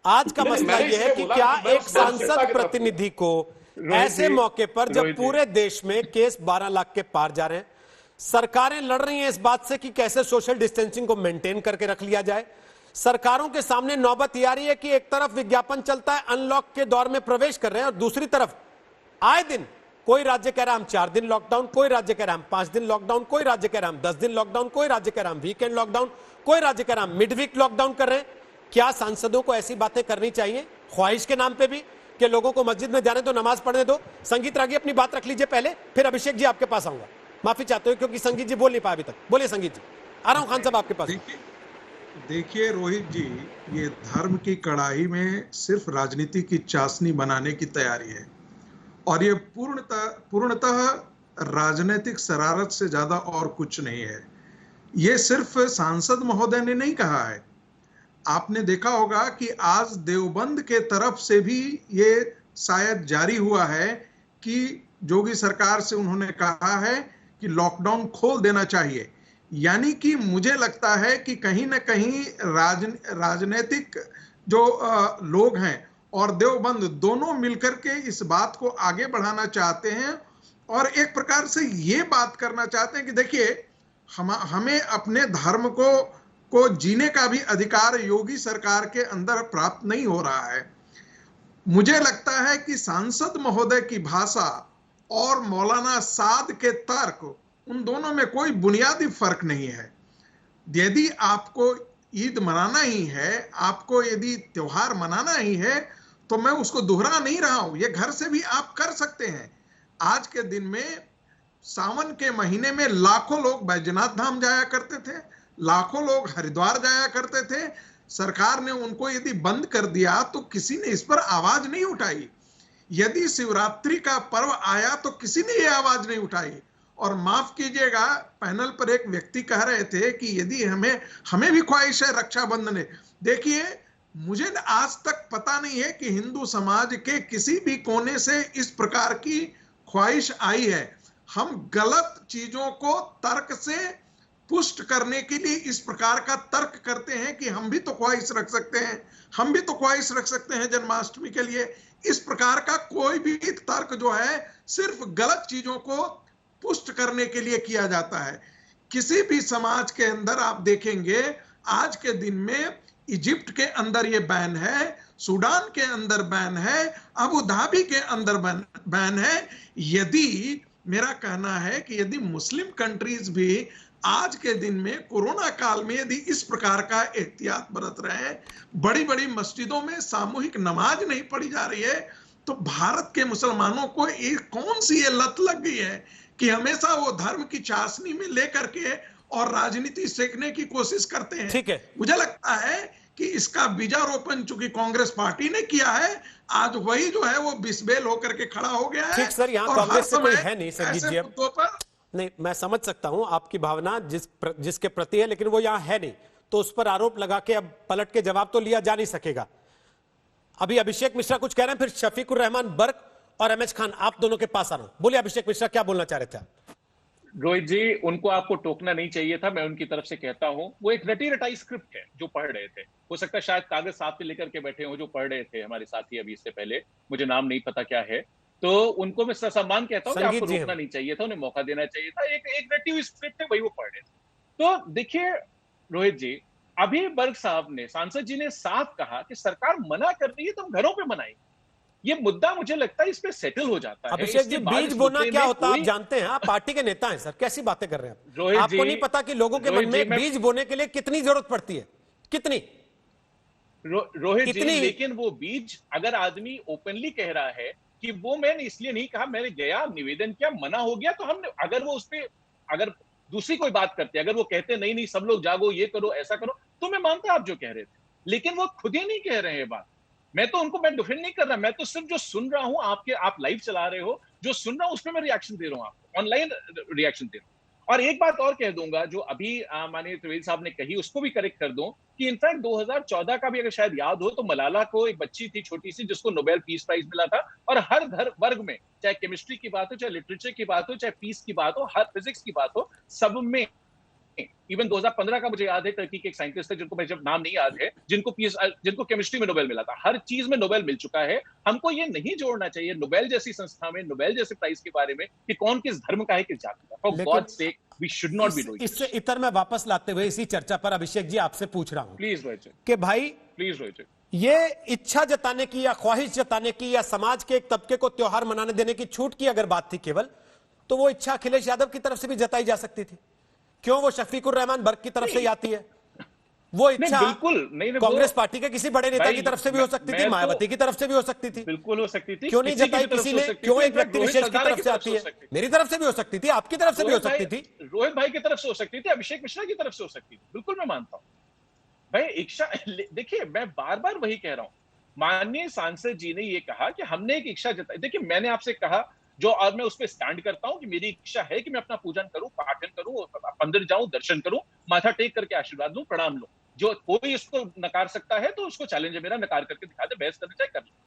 आज का मसला यह है कि क्या एक सांसद प्रतिनिधि को ऐसे मौके पर जब पूरे देश में केस 12 लाख के पार जा रहे हैं, सरकारें लड़ रही हैं इस बात से कि कैसे सोशल डिस्टेंसिंग को मेंटेन करके रख लिया जाए, सरकारों के सामने नौबत यह आ रही है कि एक तरफ विज्ञापन चलता है अनलॉक के दौर में प्रवेश कर रहे हैं और दूसरी तरफ आए दिन कोई राज्य कह रहा है हम 4 दिन लॉकडाउन, कोई राज्य कह रहा है हम 5 दिन लॉकडाउन, कोई राज्य कह रहा है हम 10 दिन लॉकडाउन, कोई राज्य कह रहा है हम वीकेंड लॉकडाउन, कोई राज्य कह रहा है हम मिड वीक लॉकडाउन कर रहे हैं। क्या सांसदों को ऐसी बातें करनी चाहिए ख्वाहिश के नाम पे भी कि लोगों को मस्जिद में जाने दो, नमाज पढ़ने दो? संगीत रागी अपनी बात रख लीजिए पहले, फिर अभिषेक जी आपके पास आऊंगा। माफी चाहते हो क्योंकि संगीत जी बोल नहीं पाए अभी तक। बोलिए संगीत जी, आ रहा हूं खान साहब आपके पास। देखिए रोहित जी, ये धर्म की कड़ाही में सिर्फ राजनीति की चाशनी बनाने की तैयारी है और ये पूर्णतः राजनीतिक शरारत से ज्यादा और कुछ नहीं है। ये सिर्फ सांसद महोदय ने नहीं कहा है, आपने देखा होगा कि आज देवबंद के तरफ से भी ये शायद जारी हुआ है कि योगी सरकार से उन्होंने कहा है कि लॉकडाउन खोल देना चाहिए। यानी कि मुझे लगता है कि कहीं ना कहीं राजनीतिक जो लोग हैं और देवबंद दोनों मिलकर के इस बात को आगे बढ़ाना चाहते हैं और एक प्रकार से ये बात करना चाहते हैं कि देखिए हमें अपने धर्म को जीने का भी अधिकार योगी सरकार के अंदर प्राप्त नहीं हो रहा है। मुझे लगता है कि सांसद महोदय की भाषा और मौलाना साद के तर्क, उन दोनों में कोई बुनियादी फर्क नहीं है। यदि आपको ईद मनाना ही है, आपको यदि त्योहार मनाना ही है, तो मैं उसको दोहरा नहीं रहा हूं, ये घर से भी आप कर सकते हैं। आज के दिन में सावन के महीने में लाखों लोग बैजनाथ धाम जाया करते थे, लाखों लोग हरिद्वार जाया करते थे। सरकार ने उनको यदि बंद कर दिया तो किसी ने इस पर आवाज नहीं उठाई। यदि शिवरात्रि का पर्व आया तो किसी ने ये आवाज नहीं उठाई। और माफ कीजिएगा, पैनल पर एक व्यक्ति कह रहे थे कि यदि हमें भी ख्वाहिश है रक्षाबंधन। देखिए, मुझे आज तक पता नहीं है कि हिंदू समाज के किसी भी कोने से इस प्रकार की ख्वाहिश आई है। हम गलत चीजों को तर्क से पुष्ट करने के लिए इस प्रकार का तर्क करते हैं कि हम भी तो ख्वाहिश रख सकते हैं, हम भी तो ख्वाहिश रख सकते हैं जन्माष्टमी के लिए। इस प्रकार का कोई भी तर्क जो है सिर्फ गलत चीजों को पुष्ट करने के लिए किया जाता है। किसी भी समाज के अंदर आप देखेंगे आज के दिन में इजिप्ट के अंदर ये बैन है, सूडान के अंदर बैन है, अबू धाबी के अंदर बैन है। यदि मेरा कहना है कि यदि मुस्लिम कंट्रीज भी आज के दिन में कोरोना काल में यदि इस प्रकार का एहतियात बरत रहे हैं, बड़ी बड़ी मस्जिदों में सामूहिक नमाज नहीं पढ़ी जा रही है, तो भारत के मुसलमानों को एक कौन सी ये लत लग गई है कि हमेशा वो धर्म की चाशनी में लेकर के और राजनीति सेकने की कोशिश करते हैं। ठीक है, मुझे लगता है कि इसका बीजारोपण चूंकि कांग्रेस पार्टी ने किया है, आज वही जो है वो बिस्बेल होकर के खड़ा हो गया है। ठीक सर, यहाँ कांग्रेस से कोई है नहीं संगीत जी। पर नहीं, मैं समझ सकता हूं आपकी भावना जिसके प्रति है, लेकिन वो यहां है नहीं, तो उस पर आरोप लगा के अब पलट के जवाब तो लिया जा नहीं सकेगा। अभी अभिषेक मिश्रा कुछ कह रहे हैं, फिर शफीकुर रहमान बर्क और एमएच खान, आप दोनों के पास आ रहा हूं। बोलिए अभिषेक मिश्रा, क्या बोलना चाह रहे थे आप? रोहित जी, उनको आपको टोकना नहीं चाहिए था, मैं उनकी तरफ से कहता हूं। वो एक रटी रटाई स्क्रिप्ट है जो पढ़ रहे थे। हो सकता है शायद कागज साथ में लेकर के बैठे हो जो पढ़ रहे थे हमारे साथी अभी इससे पहले, मुझे नाम नहीं पता क्या है। तो उनको मैं ससम्मान कहता हूं कि आपको रोकना नहीं चाहिए था, उन्हें मौका देना चाहिए था। एक रटी हुई स्क्रिप्ट है, वही वो पढ़ रहे थे। तो देखिए रोहित जी, अभी बर्ग साहब ने, सांसद जी ने साफ कहा कि सरकार मना कर रही है तो हम घरों पे मनाएंगे। ये मुद्दा मुझे लगता है इस पे सेटल हो जाता है। अभिषेक जी, बीज बोना क्या होता है आप जानते हैं? आप पार्टी के नेता हैं सर, कैसी बातें कर रहे हैं? आपको नहीं पता कि लोगों के मन में बीज बोने के लिए कितनी जरूरत पड़ती है? कितनी रोहित जी, लेकिन वो बीज अगर आदमी ओपनली कह रहा है कि वो मैंने इसलिए नहीं कहा, मैंने गया निवेदन किया, मना हो गया, तो हमने, अगर वो उस पर अगर दूसरी कोई बात करते, अगर वो कहते नहीं नहीं सब लोग जागो, ये करो, ऐसा करो, तो मैं मानता आप जो कह रहे थे, लेकिन वो खुद ही नहीं कह रहे हैं बात। मैं डिफेंड नहीं कर रहा, मैं तो सिर्फ जो सुन रहा हूं, आप लाइव चला रहे हो, जो सुन रहा हूं उस पर मैं रिएक्शन दे रहा हूं, आपको ऑनलाइन रिएक्शन दे रहा हूं। और एक बात और कह दूंगा जो अभी माननीय त्रिवेदी साहब ने कही, उसको भी करेक्ट कर दूं कि इनफैक्ट 2014 का भी अगर शायद याद हो तो मलाला को, एक बच्ची थी छोटी सी जिसको नोबेल पीस प्राइज मिला था, और हर वर्ग में, चाहे केमिस्ट्री की बात हो, चाहे लिटरेचर की बात हो, चाहे पीस की बात हो, हर फिजिक्स की बात हो, सब में इवन 2015 का मुझे याद है, टर्की के एक साइंटिस्ट थे जिनको मुझे नाम नहीं याद है, जिनको केमिस्ट्री में नोबेल मिला था। हर चीज में नोबेल मिल चुका है। हमको ये नहीं जोड़ना चाहिए नोबेल जैसी संस्था में, नोबेल जैसे प्राइज के बारे में कि कौन किस धर्म का है, किस जाति का। For God sake we should not be doing. इससे इतर मैं वापस लाते हुए इसी चर्चा पर अभिषेक जी आपसे पूछ रहा हूं, प्लीज रोहित जी, कि भाई प्लीज रोहित जी, ये इच्छा जताने की या ख्वाहिश जताने की या समाज के एक तबके को त्योहार मनाने देने की छूट की अगर बात थी केवल, तो वो इच्छा अखिलेश यादव की तरफ से भी जताई जा सकती थी। क्यों वो शफीकुर रहमान बर्क की तरफ से ही आती है? वो इच्छा बिल्कुल नहीं, कांग्रेस पार्टी के किसी बड़े नेता की तरफ से भी हो सकती थी, मायावती की तरफ से भी हो सकती थी। बिल्कुल हो सकती थी। क्यों नहीं जताई किसी ने? क्यों एक व्यक्ति विशेष की तरफ से आती है? मेरी तरफ से भी हो सकती थी, आपकी तरफ से भी हो सकती थी, रोहित भाई की तरफ से हो सकती थी, अभिषेक मिश्रा की तरफ से हो सकती थी। बिल्कुल मैं मानता हूं भाई। इच्छा, देखिए मैं बार बार वही कह रहा हूं, माननीय सांसद जी ने ये कहा कि हमने एक इच्छा जताई। देखिए मैंने आपसे कहा जो, और मैं उस पर स्टैंड करता हूं कि मेरी इच्छा है कि मैं अपना पूजन करूं, पाठन करूं, मंदिर जाऊं, दर्शन करूं, माथा टेक करके आशीर्वाद लूं, प्रणाम लूं। जो कोई इसको नकार सकता है तो उसको चैलेंज है मेरा, नकार करके दिखा दे, बहस करना चाहे कर ले।